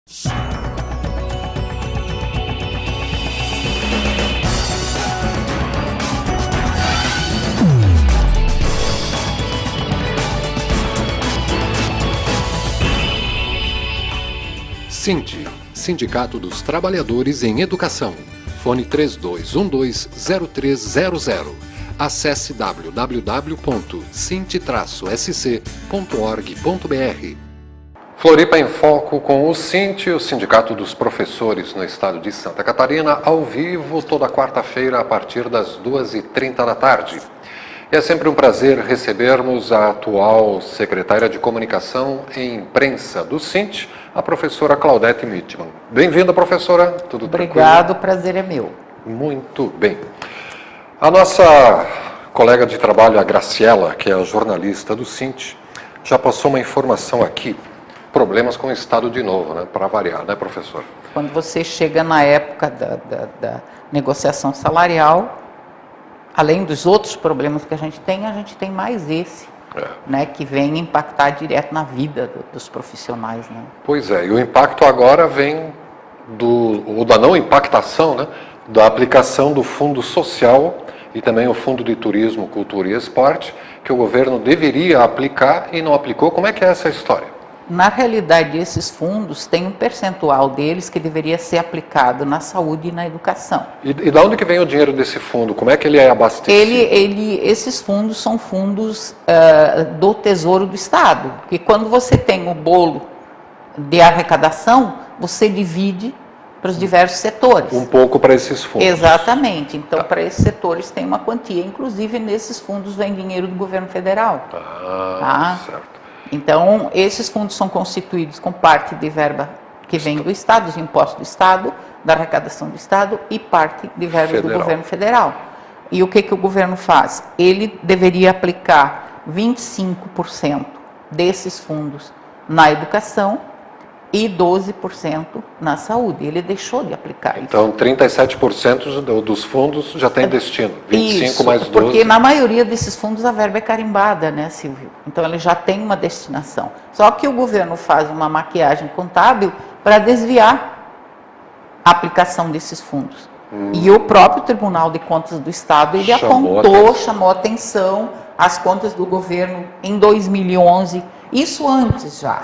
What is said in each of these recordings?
SINT, Sindicato dos Trabalhadores em Educação. Fone 3212-0300. Acesse www.sint-sc.org.br. Floripa em Foco com o SINT, o Sindicato dos Professores no estado de Santa Catarina, ao vivo toda quarta-feira a partir das 2h30 da tarde. E é sempre um prazer recebermos a atual secretária de Comunicação e Imprensa do SINT, a professora Claudete Mittmann. Bem-vinda, professora. Tudo tranquilo? Obrigado, o prazer é meu. Muito bem. A nossa colega de trabalho, a Graciela, que é a jornalista do SINT, já passou uma informação aqui. Problemas com o Estado de novo, né? Para variar, né, professor? Quando você chega na época da negociação salarial, além dos outros problemas que a gente tem mais esse, né, que vem impactar direto na vida dos profissionais, né? Pois é, e o impacto agora vem da não impactação, né, da aplicação do Fundo Social e também o Fundo de Turismo, Cultura e Esporte, que o governo deveria aplicar e não aplicou. Como é que é essa história? Na realidade, esses fundos têm um percentual deles que deveria ser aplicado na saúde e na educação. E de onde que vem o dinheiro desse fundo? Como é que ele é abastecido? Esses fundos são fundos do Tesouro do Estado, porque quando você tem o bolo de arrecadação, você divide para os diversos setores. Um pouco para esses fundos. Exatamente. Então, para esses setores tem uma quantia. Inclusive, nesses fundos vem dinheiro do governo federal. Certo. Então, esses fundos são constituídos com parte de verba que vem do Estado, dos impostos do Estado, da arrecadação do Estado e parte de verba do governo federal. E o que o governo faz? Ele deveria aplicar 25% desses fundos na educação e 12% na saúde. Ele deixou de aplicar isso. Então, 37% dos fundos já tem destino, 25 isso, mais 12. Porque na maioria desses fundos a verba é carimbada, né, Silvio? Então, ele já tem uma destinação. Só que o governo faz uma maquiagem contábil para desviar a aplicação desses fundos. E o próprio Tribunal de Contas do Estado, ele chamou atenção às contas do governo em 2011, isso antes já.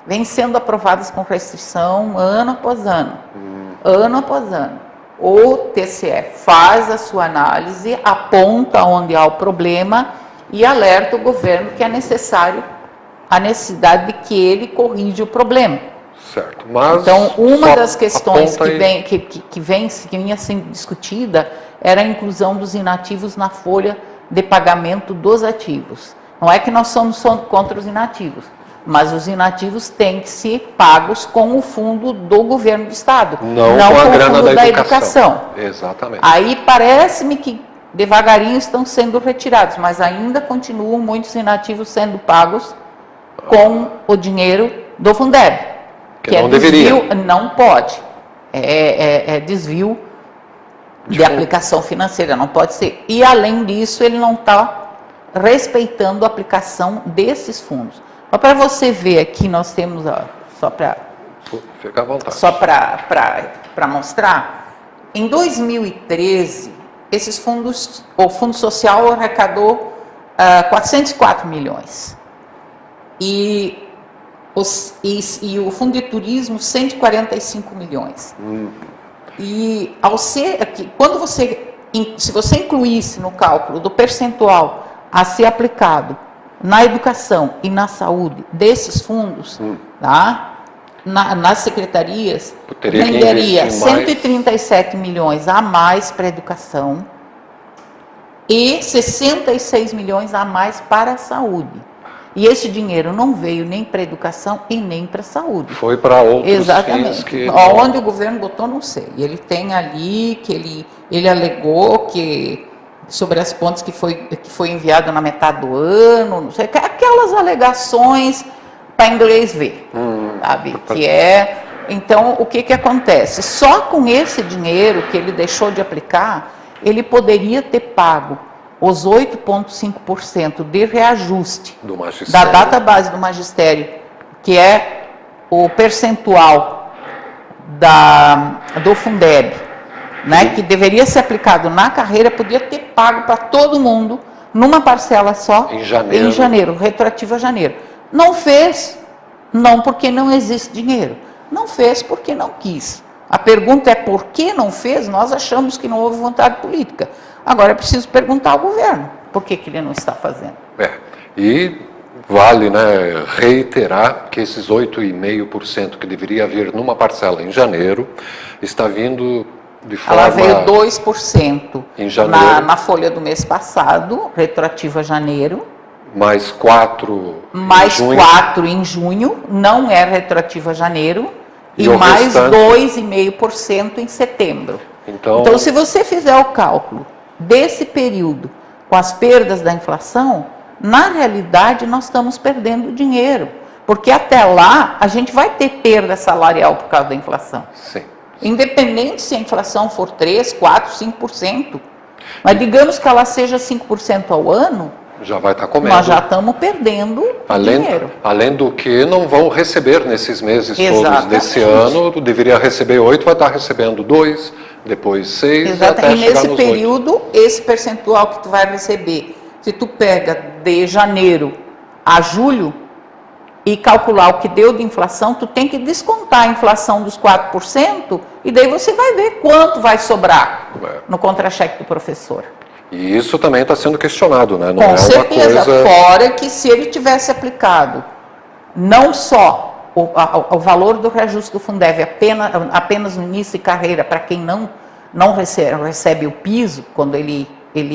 Vem sendo aprovadas com restrição ano após ano. Ano após ano. O TCE faz a sua análise, aponta onde há o problema e alerta o governo que é necessário a necessidade de que ele corrija o problema. Certo. Mas então, uma das questões que vinha sendo discutida era a inclusão dos inativos na folha de pagamento dos ativos. Não é que nós somos contra os inativos, mas os inativos têm que ser pagos com o fundo do governo do Estado, não com a grana da educação. Exatamente. Aí parece-me que devagarinho estão sendo retirados, mas ainda continuam muitos inativos sendo pagos com o dinheiro do Fundeb. Que não deveria. Desvio, não pode. É desvio de aplicação financeira, não pode ser. E além disso, ele não está respeitando a aplicação desses fundos. Mas para você ver aqui, nós temos, Fica à vontade. Só para mostrar, em 2013, esses fundos, o Fundo Social arrecadou 404 milhões. E o Fundo de Turismo, 145 milhões. E se você incluísse no cálculo do percentual a ser aplicado na educação e na saúde desses fundos, tá? Nas secretarias, renderia 137 milhões a mais para a educação e 66 milhões a mais para a saúde. E esse dinheiro não veio nem para a educação e nem para a saúde. Foi para outros Exatamente. fins Onde o governo botou, não sei. Ele tem ali que ele alegou que sobre as pontes que foi enviado na metade do ano, não sei, aquelas alegações para inglês ver, sabe? Então, o que acontece? Só com esse dinheiro que ele deixou de aplicar, ele poderia ter pago os 8,5% de reajuste da database do magistério, que é o percentual do Fundeb, né, que deveria ser aplicado na carreira, podia ter pago para todo mundo numa parcela só em janeiro, retroativo a janeiro. Não fez, não porque não existe dinheiro, não fez porque não quis. A pergunta é por que não fez? Nós achamos que não houve vontade política. Agora é preciso perguntar ao governo por que ele não está fazendo. E vale, né, reiterar que esses 8,5% que deveria vir numa parcela em janeiro, está vindo de forma... Ela veio 2% em janeiro, na folha do mês passado, retroativa a janeiro. Mais 4 em junho, não é retroativa a janeiro. E o mais restante... 2,5% em setembro. Então, se você fizer o cálculo desse período com as perdas da inflação, na realidade nós estamos perdendo dinheiro. Porque até lá a gente vai ter perda salarial por causa da inflação. Sim. Independente se a inflação for 3%, 4%, 5%. Mas digamos que ela seja 5% ao ano, já vai estar comendo. Nós já estamos perdendo dinheiro. Além do que não vão receber nesses meses Exatamente. todos desse ano, deveria receber 8, vai estar recebendo 2, depois 6, até e chegar nesse nos período, 8. Esse percentual que tu vai receber, se tu pega de janeiro a julho e calcular o que deu de inflação, tu tem que descontar a inflação dos 4% e daí você vai ver quanto vai sobrar no contra-cheque do professor. E isso também está sendo questionado, né? Não Com é certeza, uma coisa... fora que se ele tivesse aplicado não só o valor do reajuste do Fundeb apenas no início de carreira para quem não recebe o piso, quando ele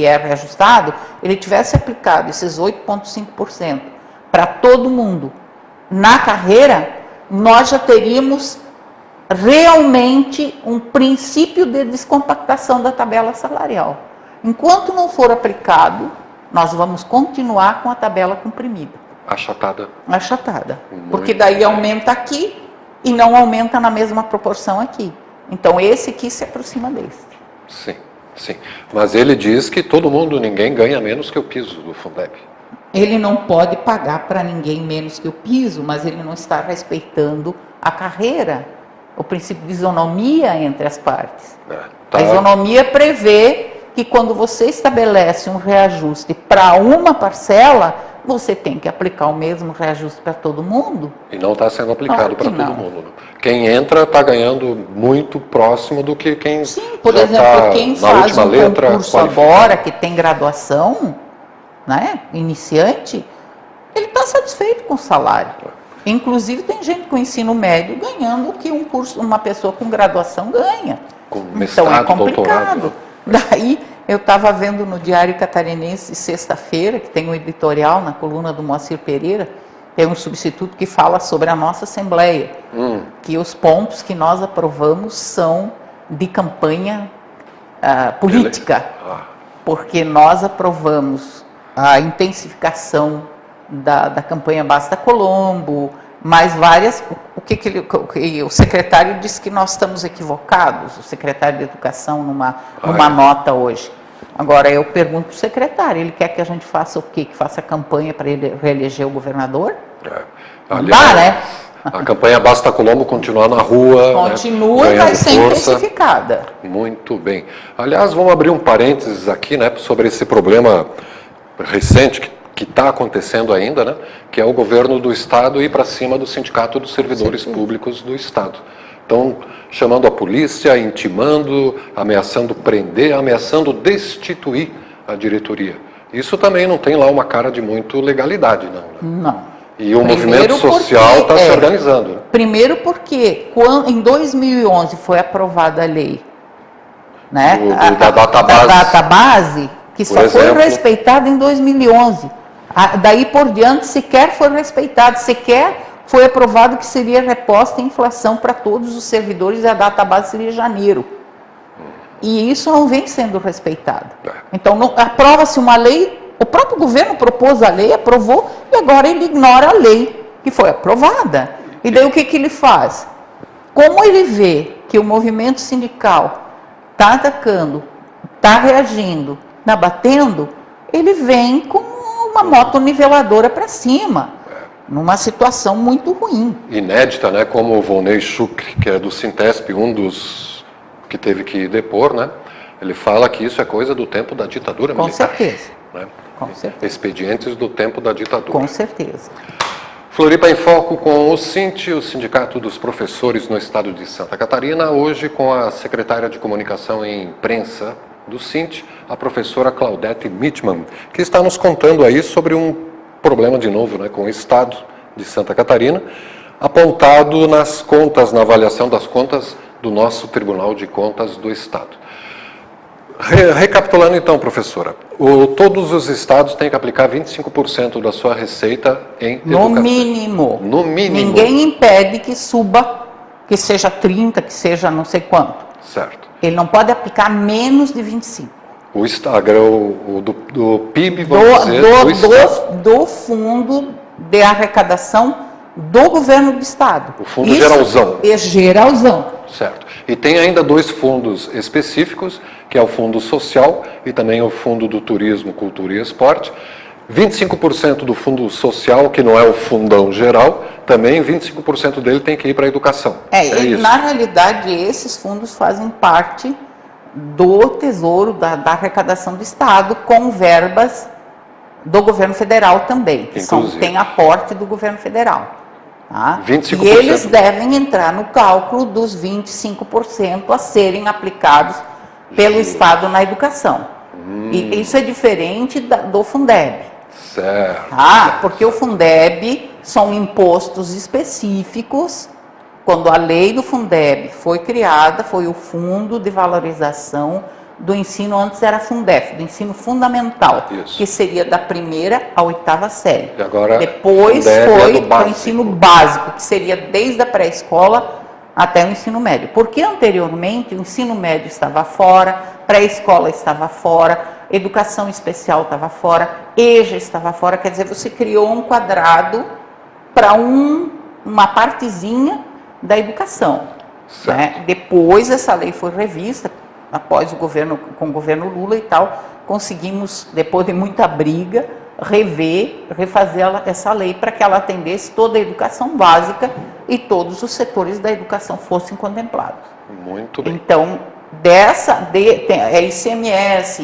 é reajustado, ele tivesse aplicado esses 8,5% para todo mundo na carreira, nós já teríamos realmente um princípio de descompactação da tabela salarial. Enquanto não for aplicado, nós vamos continuar com a tabela comprimida. Achatada. Porque daí aumenta aqui e não aumenta na mesma proporção aqui. Então esse aqui se aproxima desse. Sim. Mas ele diz que ninguém ganha menos que o piso do Fundeb. Ele não pode pagar para ninguém menos que o piso, mas ele não está respeitando a carreira, o princípio de isonomia entre as partes. A isonomia prevê que quando você estabelece um reajuste para uma parcela, você tem que aplicar o mesmo reajuste para todo mundo. E não está sendo aplicado para todo mundo. Quem entra está ganhando muito próximo do que quem por exemplo, quem faz um concurso agora, que tem graduação, né, iniciante, ele está satisfeito com o salário. Inclusive tem gente com ensino médio ganhando o que uma pessoa com graduação ganha. Com mestrado, então é complicado. Doutorado. Daí eu estava vendo no Diário Catarinense, sexta-feira, que tem um editorial na coluna do Moacir Pereira, tem um substituto que fala sobre a nossa Assembleia, que os pontos que nós aprovamos são de campanha política, porque nós aprovamos a intensificação da campanha Basta Colombo, mais várias. O secretário disse que nós estamos equivocados, o secretário de Educação, numa nota hoje. Agora, eu pergunto para o secretário, ele quer que a gente faça o quê? Que faça campanha para ele reeleger o governador? Aliás, né? A campanha Basta Colombo continuar na rua. Continua, né? E vai ser intensificada. Muito bem. Aliás, vamos abrir um parênteses aqui, né, sobre esse problema recente que está acontecendo ainda, né, que é o governo do Estado ir para cima do Sindicato dos Servidores Públicos do Estado. Então, chamando a polícia, intimando, ameaçando prender, ameaçando destituir a diretoria. Isso também não tem lá uma cara de muito legalidade, não. Né? Não. E o movimento social está se organizando. Primeiro porque em 2011 foi aprovada a lei, né, da database, que só foi respeitada em 2011. Daí por diante sequer foi respeitado, sequer foi aprovado que seria reposta a inflação para todos os servidores e a database seria janeiro. E isso não vem sendo respeitado. Então aprova-se uma lei, o próprio governo propôs a lei, aprovou, e agora ele ignora a lei que foi aprovada. E daí o que ele faz? Como ele vê que o movimento sindical está atacando, está reagindo, está batendo, ele vem com uma moto niveladora para cima. numa situação muito ruim. Inédita, né? Como o Volney Schuch, que é do Sintesp, um dos que teve que depor, né? Ele fala que isso é coisa do tempo da ditadura Com militar. certeza. Né? Com certeza. Expedientes do tempo da ditadura. Com certeza. Floripa em Foco com o SINT, o Sindicato dos Professores no Estado de Santa Catarina, hoje com a secretária de Comunicação e Imprensa do SINT, a professora Claudete Mitman, que está nos contando aí sobre um problema de novo, né, com o Estado de Santa Catarina, apontado nas contas, na avaliação das contas do nosso Tribunal de Contas do Estado. Recapitulando então, professora, todos os estados têm que aplicar 25% da sua receita em educação. No mínimo. No mínimo. Ninguém impede que suba, que seja 30, que seja não sei quanto. Certo. Ele não pode aplicar menos de 25. O Estado, do PIB, vamos dizer, do fundo de arrecadação do governo do estado. O fundo geralzão. É geralzão. Certo. E tem ainda dois fundos específicos, que é o Fundo Social e também o Fundo do Turismo, Cultura e Esporte. 25% do Fundo Social, que não é o fundão geral, também 25% dele tem que ir para a educação. Isso. Na realidade, esses fundos fazem parte do Tesouro, da arrecadação do Estado, com verbas do governo federal também, que tem aporte do governo federal. Tá? 25%. E eles devem entrar no cálculo dos 25% a serem aplicados pelo Estado na educação. E isso é diferente do Fundeb. Certo. Tá? Porque o Fundeb são impostos específicos. Quando a lei do Fundeb foi criada, foi o Fundo de Valorização do Ensino, antes era Fundef, do Ensino Fundamental, isso, que seria da 1ª à 8ª série. E agora, depois foi para o ensino básico, que seria desde a pré-escola até o ensino médio. Porque anteriormente o ensino médio estava fora, pré-escola estava fora, educação especial estava fora, EJA estava fora, quer dizer, você criou um quadrado para uma partezinha da educação. Né? Depois essa lei foi revista, após com o governo Lula e tal, conseguimos, depois de muita briga, refazer essa lei para que ela atendesse toda a educação básica e todos os setores da educação fossem contemplados. Muito bem. Então, tem ICMS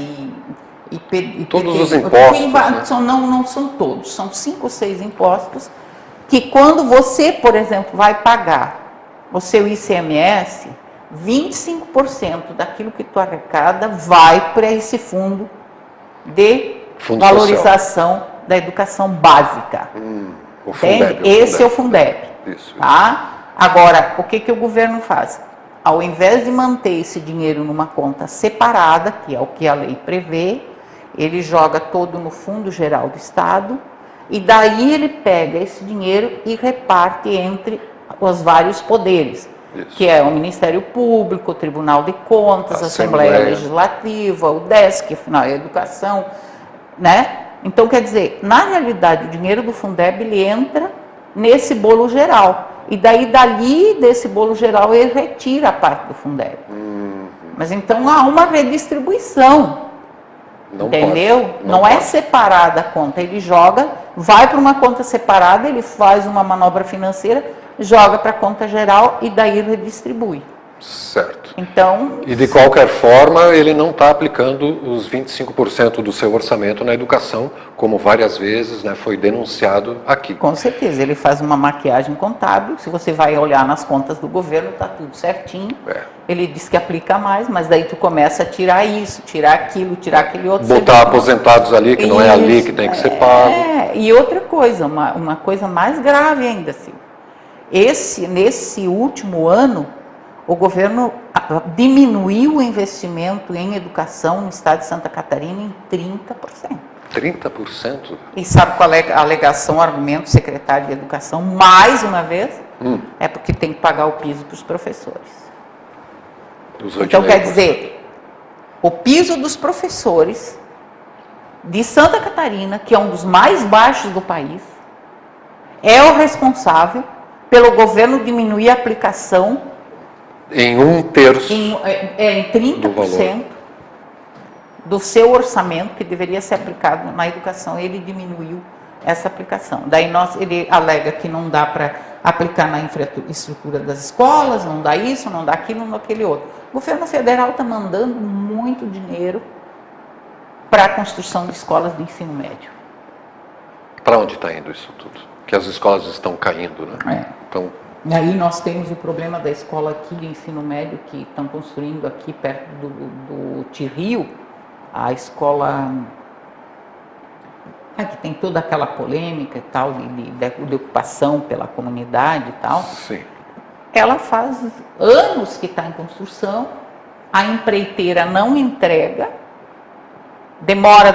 e todos os impostos. Não são todos, são 5 ou 6 impostos que quando você, por exemplo, vai pagar o seu ICMS, 25% daquilo que tu arrecada vai para esse fundo de valorização da educação básica. O Fundeb, esse é o Fundeb. Isso. Tá? Agora, o que o governo faz? Ao invés de manter esse dinheiro numa conta separada, que é o que a lei prevê, ele joga todo no Fundo Geral do Estado e daí ele pega esse dinheiro e reparte entre os vários poderes. Isso. Que é o Ministério Público, o Tribunal de Contas, a Assembleia Legislativa, o DESC, afinal, a Educação, né? Então, quer dizer, na realidade, o dinheiro do Fundeb, ele entra nesse bolo geral. E daí, desse bolo geral, ele retira a parte do Fundeb. Mas então, há uma redistribuição. Entendeu? Não é separada a conta. Ele joga, vai para uma conta separada, ele faz uma manobra financeira, joga para a conta geral e daí redistribui. Certo. Então, e de qualquer forma, ele não está aplicando os 25% do seu orçamento na educação, como várias vezes, né, foi denunciado aqui. Com certeza, ele faz uma maquiagem contábil, se você vai olhar nas contas do governo, está tudo certinho. Ele diz que aplica mais, mas daí tu começa a tirar isso, tirar aquilo, tirar aquele outro. Botar aposentados ali, que não é ali que tem que ser pago. E outra coisa, uma coisa mais grave ainda, assim. Nesse último ano, o governo diminuiu o investimento em educação no estado de Santa Catarina em 30%. 30%? E sabe qual é a alegação, o argumento do secretário de Educação, mais uma vez? É porque tem que pagar o piso para os professores. Então, quer dizer, o piso dos professores de Santa Catarina, que é um dos mais baixos do país, é o responsável pelo governo diminuir a aplicação em 1/3 em 30% do seu orçamento, que deveria ser aplicado na educação, ele diminuiu essa aplicação. Daí ele alega que não dá para aplicar na infraestrutura das escolas, não dá isso, não dá aquilo, não dá aquele outro. O governo federal está mandando muito dinheiro para a construção de escolas de ensino médio. Para onde está indo isso tudo? Que as escolas estão caindo, né? Então... E aí nós temos o problema da escola aqui de ensino médio que estão construindo aqui perto do Tirrio, a escola que tem toda aquela polêmica e tal, de ocupação pela comunidade e tal. Sim. Ela faz anos que está em construção, a empreiteira não entrega, demora,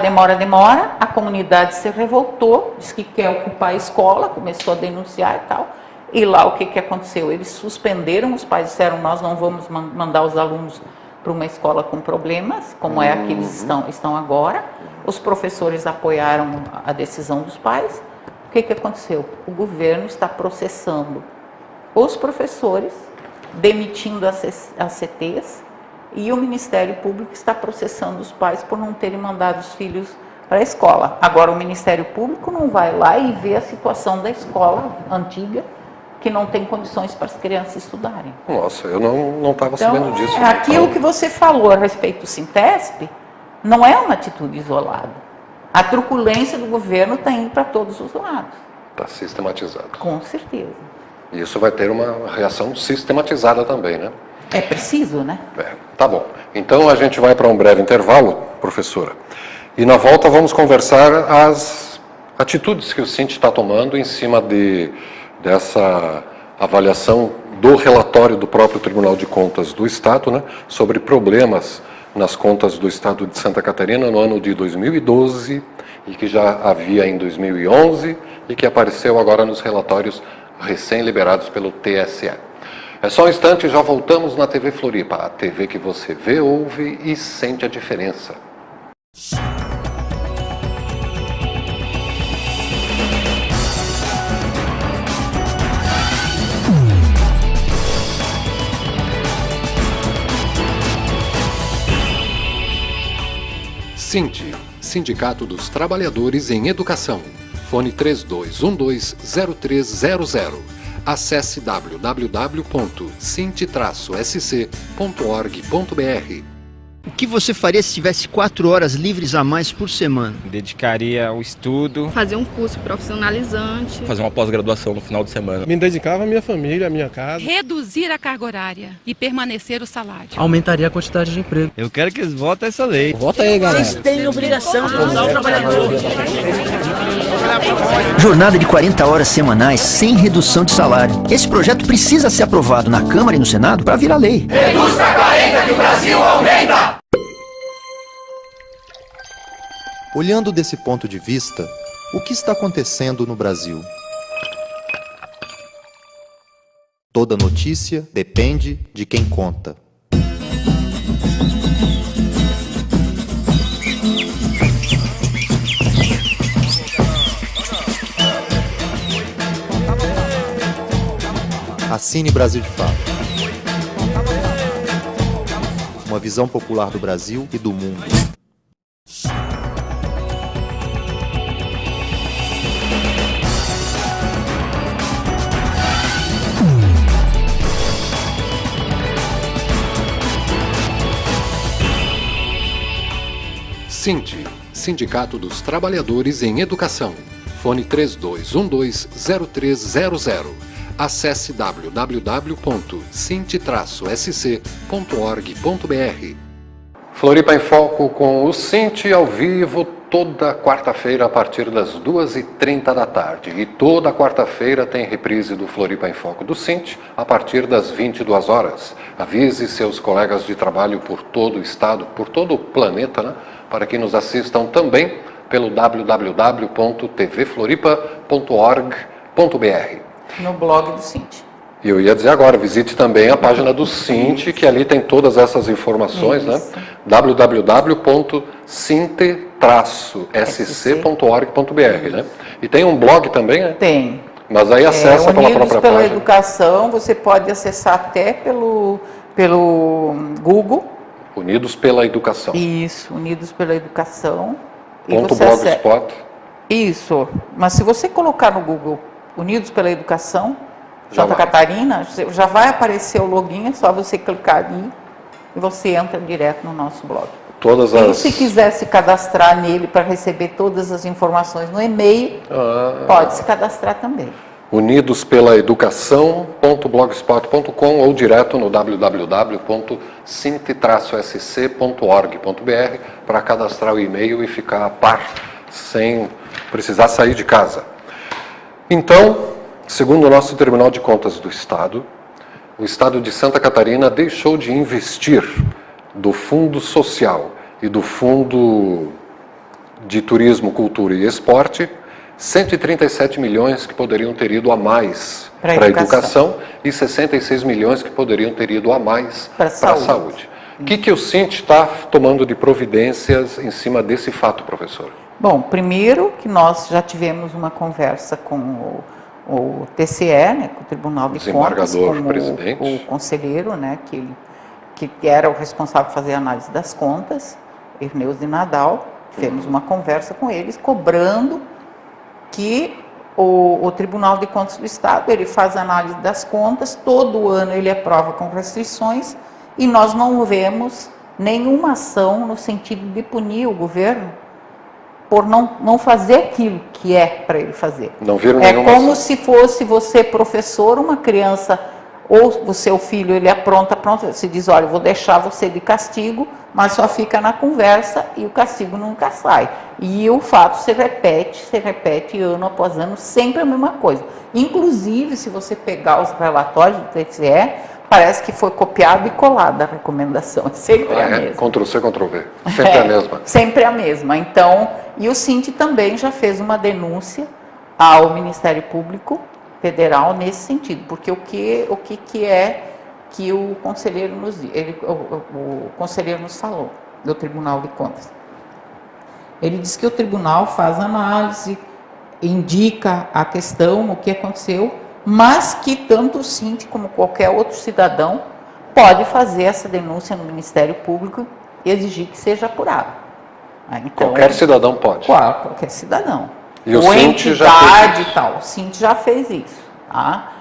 a comunidade se revoltou, disse que quer ocupar a escola, começou a denunciar e tal. E lá o que aconteceu? Eles suspenderam, os pais disseram, nós não vamos mandar os alunos para uma escola com problemas, como é a que eles estão agora. Os professores apoiaram a decisão dos pais. O que aconteceu? O governo está processando os professores, demitindo as CTs, e o Ministério Público está processando os pais por não terem mandado os filhos para a escola. Agora o Ministério Público não vai lá e vê a situação da escola antiga, que não tem condições para as crianças estudarem. Nossa, eu não estava sabendo disso. Aquilo que você falou a respeito do Sintesp não é uma atitude isolada. A truculência do governo está indo para todos os lados. Está sistematizado. Com certeza. E isso vai ter uma reação sistematizada também, né? É preciso, né? Tá bom. Então a gente vai para um breve intervalo, professora. E na volta vamos conversar as atitudes que o Sint está tomando em cima dessa avaliação do relatório do próprio Tribunal de Contas do Estado, né, sobre problemas nas contas do Estado de Santa Catarina no ano de 2012 e que já havia em 2011 e que apareceu agora nos relatórios recém-liberados pelo TSE. É só um instante e já voltamos na TV Floripa, a TV que você vê, ouve e sente a diferença. Sint, Sindicato dos Trabalhadores em Educação. Fone 3212-0300. Acesse www.sint-sc.org.br. O que você faria se tivesse 4 horas livres a mais por semana? Dedicaria ao estudo. Fazer um curso profissionalizante. Fazer uma pós-graduação no final de semana. Me dedicava à minha família, à minha casa. Reduzir a carga horária e permanecer o salário. Aumentaria a quantidade de emprego. Eu quero que eles votem essa lei. Vota aí, galera. Vocês têm obrigação de usar o trabalhador. Jornada de 40 horas semanais sem redução de salário. Esse projeto precisa ser aprovado na Câmara e no Senado para virar lei. Reduz para 40 que o Brasil aumenta! Olhando desse ponto de vista, o que está acontecendo no Brasil? Toda notícia depende de quem conta. Assine Brasil de Fato. Uma visão popular do Brasil e do mundo. Sint, Sindicato dos Trabalhadores em Educação. Fone 3212-0300. Acesse www.sint-sc.org.br. Floripa em Foco com o Sint ao vivo toda quarta-feira a partir das 2h30 da tarde. E toda quarta-feira tem reprise do Floripa em Foco do Sint a partir das 22 horas. Avise seus colegas de trabalho por todo o estado, por todo o planeta, né? Para que nos assistam também pelo www.tvfloripa.org.br. No blog do Sint. E eu ia dizer agora, visite também a página do Sint, que ali tem todas essas informações, né? www.sint-sc.org.br, né? E tem um blog também, né? Tem. Mas aí acessa pela própria Unidos pela página. Educação, você pode acessar até pelo Google. Unidos pela Educação. Isso, Unidos pela Educação. E Ponto você blogspot. Isso, mas se você colocar no Google Unidos pela Educação, Já Santa vai. Catarina, já vai aparecer o login, é só você clicar ali e você entra direto no nosso blog. E se quiser se cadastrar nele para receber todas as informações no e-mail, pode se cadastrar também. unidospelaeducação.blogspot.com ou direto no www.sint-sc.org.br para cadastrar o e-mail e ficar a par sem precisar sair de casa. Então, segundo o nosso Tribunal de Contas do Estado, o Estado de Santa Catarina deixou de investir do Fundo Social e do Fundo de Turismo, Cultura e Esporte 137 milhões que poderiam ter ido a mais para a educação e 66 milhões que poderiam ter ido a mais para a saúde. O que o Sint está tomando de providências em cima desse fato, professor? Bom, primeiro que nós já tivemos uma conversa com o TCE, né, com o Tribunal de Contas, com o conselheiro, né, que era o responsável por fazer a análise das contas, Irneus de Nadal. Tivemos uma conversa com eles, cobrando que o Tribunal de Contas do Estado, ele faz a análise das contas, todo ano ele aprova com restrições, e nós não vemos nenhuma ação no sentido de punir o governo por não fazer aquilo que é para ele fazer. Não viram É nenhuma como ação. se fosse você professor, uma criança, ou o seu filho, ele apronta, se diz, olha, eu vou deixar você de castigo, mas só fica na conversa e o castigo nunca sai. E o fato se repete ano após ano, sempre a mesma coisa. Inclusive, se você pegar os relatórios do TCE, parece que foi copiado e colado a recomendação, é sempre a mesma. Ctrl-C, Ctrl-V, sempre a mesma. Sempre a mesma. Então, e o Sint também já fez uma denúncia ao Ministério Público Federal nesse sentido, porque o que é que o conselheiro o conselheiro nos falou do Tribunal de Contas. Ele diz que o tribunal faz análise, indica a questão, o que aconteceu, mas que tanto o Sint como qualquer outro cidadão pode fazer essa denúncia no Ministério Público e exigir que seja apurado. Então, Qualquer cidadão pode. Qualquer cidadão. E o Ou Sint já entidade fez isso. e tal. O Sint já fez isso, tá?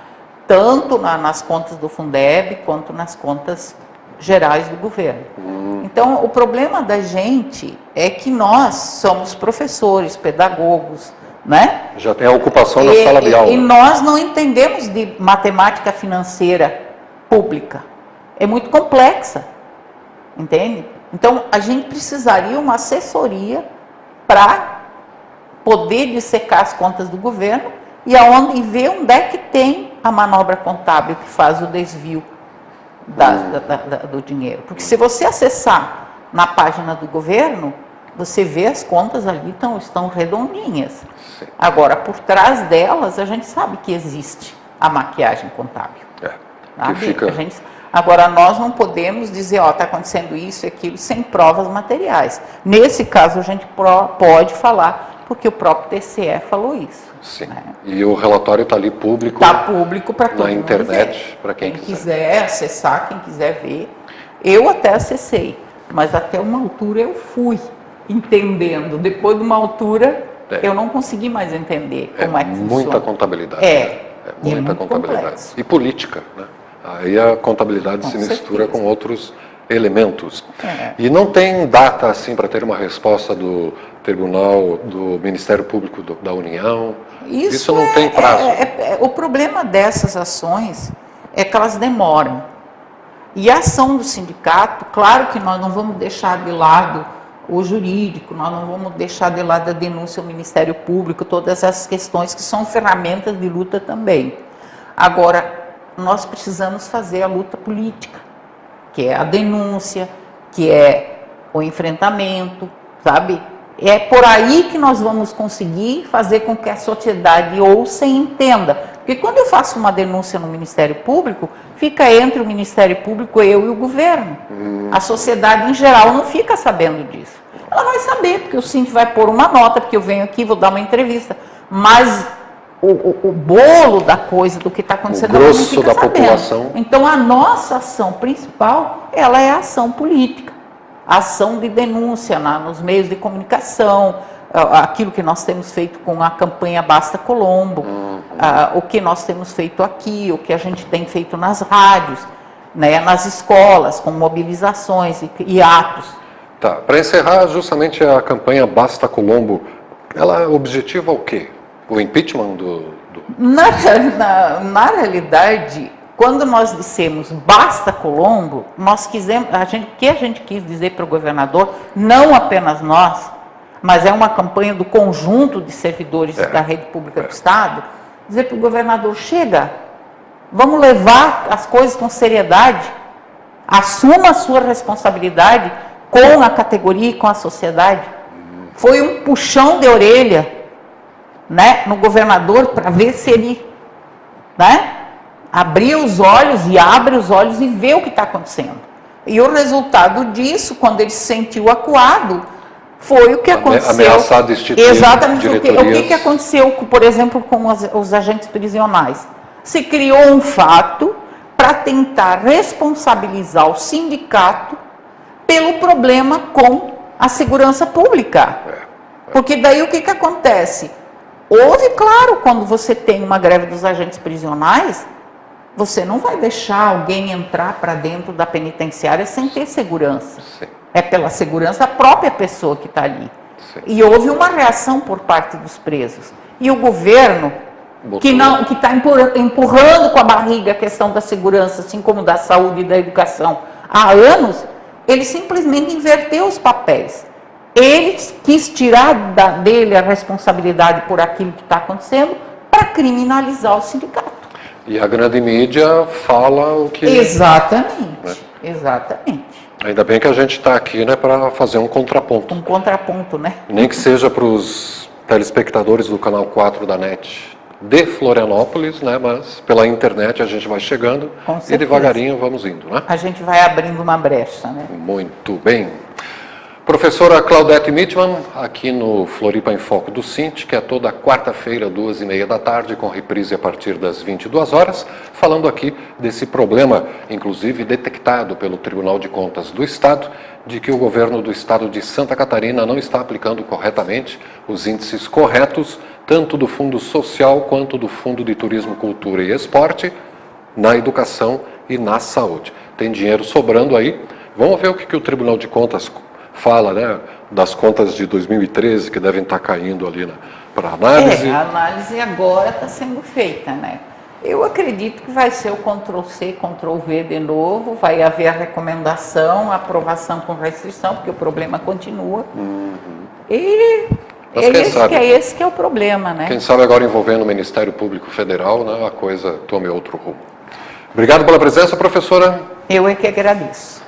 Tanto nas contas do Fundeb, quanto nas contas gerais do governo. Então, o problema da gente é que nós somos professores, pedagogos, né? Já tem a ocupação na sala de aula. E nós não entendemos de matemática financeira pública. É muito complexa, entende? Então, a gente precisaria uma assessoria para poder dissecar as contas do governo e ver onde é que tem a manobra contábil que faz o desvio do dinheiro. Porque se você acessar na página do governo, você vê as contas ali estão redondinhas. Sim. Agora, por trás delas, a gente sabe que existe a maquiagem contábil. Agora, nós não podemos dizer, está acontecendo isso e aquilo, sem provas materiais. Nesse caso, a gente pode falar, porque o próprio TCE falou isso. Sim. Né? E o relatório está ali público. Está público para todo mundo ver. Na internet, para quem quiser acessar, quem quiser ver. Eu até acessei, mas até uma altura eu fui entendendo. Depois de uma altura, eu não consegui mais entender como é que funciona. Muita contabilidade. É muita contabilidade. Complexo. E política, né? Aí a contabilidade se mistura com outros elementos. E não tem data assim para ter uma resposta do Tribunal, do Ministério Público da União? Isso não tem prazo. O problema dessas ações é que elas demoram. E a ação do sindicato, claro que nós não vamos deixar de lado o jurídico, nós não vamos deixar de lado a denúncia ao Ministério Público, todas essas questões que são ferramentas de luta também. Agora, nós precisamos fazer a luta política, que é a denúncia, que é o enfrentamento, sabe? É por aí que nós vamos conseguir fazer com que a sociedade ouça e entenda. Porque quando eu faço uma denúncia no Ministério Público, fica entre o Ministério Público, eu e o governo. A sociedade em geral não fica sabendo disso. Ela vai saber, porque o Sint vai pôr uma nota, porque eu venho aqui, vou dar uma entrevista. Mas o bolo da coisa, do que está acontecendo, o grosso da população. Então, a nossa ação principal, ela é a ação política. A ação de denúncia nos meios de comunicação, aquilo que nós temos feito com a campanha Basta Colombo, o que nós temos feito aqui, o que a gente tem feito nas rádios, né, nas escolas, com mobilizações e atos. Tá, para encerrar justamente a campanha Basta Colombo, ela objetiva o quê? O impeachment Na realidade, quando nós dissemos Basta Colombo, nós quisemos, a gente quis dizer para o governador, não apenas nós, mas é uma campanha do conjunto de servidores da rede pública do Estado, dizer para o governador, chega, vamos levar as coisas com seriedade, assuma a sua responsabilidade com a categoria e com a sociedade. Foi um puxão de orelha, né, no governador para ver se ele, né, abrir os olhos e abre os olhos e vê o que está acontecendo. E o resultado disso, quando ele se sentiu acuado, foi o que aconteceu. Ameaçado destituir exatamente o que aconteceu, por exemplo, com os agentes prisionais. Se criou um fato para tentar responsabilizar o sindicato pelo problema com a segurança pública. Porque daí o que acontece? Houve, claro, quando você tem uma greve dos agentes prisionais, você não vai deixar alguém entrar para dentro da penitenciária sem ter segurança. Sim. É pela segurança da própria pessoa que está ali. Sim. E houve uma reação por parte dos presos. E o governo, que está empurrando com a barriga a questão da segurança, assim como da saúde e da educação, há anos, ele simplesmente inverteu os papéis. Ele quis tirar dele a responsabilidade por aquilo que está acontecendo para criminalizar o sindicato. E a grande mídia fala o que... Exatamente, né? Exatamente. Ainda bem que a gente está aqui, né, para fazer um contraponto. Um contraponto, né? Nem que seja para os telespectadores do Canal 4 da NET de Florianópolis, né, mas pela internet a gente vai chegando e devagarinho vamos indo, né? A gente vai abrindo uma brecha, né? Muito bem. Professora Claudete Mitman, aqui no Floripa em Foco do Sint, que é toda quarta-feira, 2h30 da tarde, com reprise a partir das 22 horas, falando aqui desse problema, inclusive detectado pelo Tribunal de Contas do Estado, de que o governo do Estado de Santa Catarina não está aplicando corretamente os índices corretos, tanto do Fundo Social quanto do Fundo de Turismo, Cultura e Esporte, na educação e na saúde. Tem dinheiro sobrando aí. Vamos ver o que o Tribunal de Contas fala, né, das contas de 2013 que devem estar caindo ali para análise. A análise agora está sendo feita, né? Eu acredito que vai ser o Ctrl+C, Ctrl+V de novo, vai haver a recomendação, a aprovação com restrição, porque o problema continua. E esse que é o problema, né? Quem sabe agora envolvendo o Ministério Público Federal, né, a coisa tome outro rumo. Obrigado pela presença, professora. Eu é que agradeço.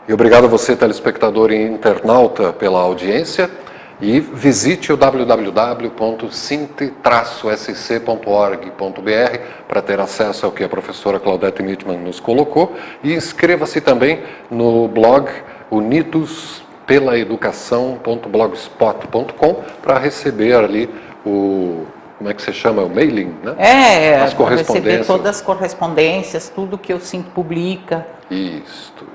E obrigado a você, telespectador e internauta, pela audiência. E visite o www.sint-sc.org.br para ter acesso ao que a professora Claudete Mitman nos colocou. E inscreva-se também no blog unidospelaeducação.blogspot.com para receber ali o... Como é que se chama? O mailing, né? As correspondências. Receber todas as correspondências, tudo que o Sint publica. Isto.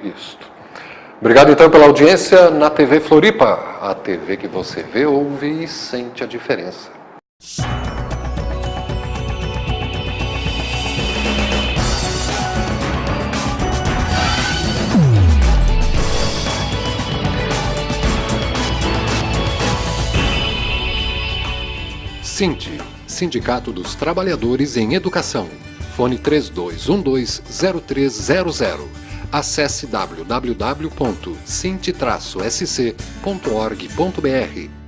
Obrigado, então, pela audiência na TV Floripa, a TV que você vê, ouve e sente a diferença. Sint, Sindicato dos Trabalhadores em Educação. Fone 3212-0300. Acesse www.sint-sc.org.br.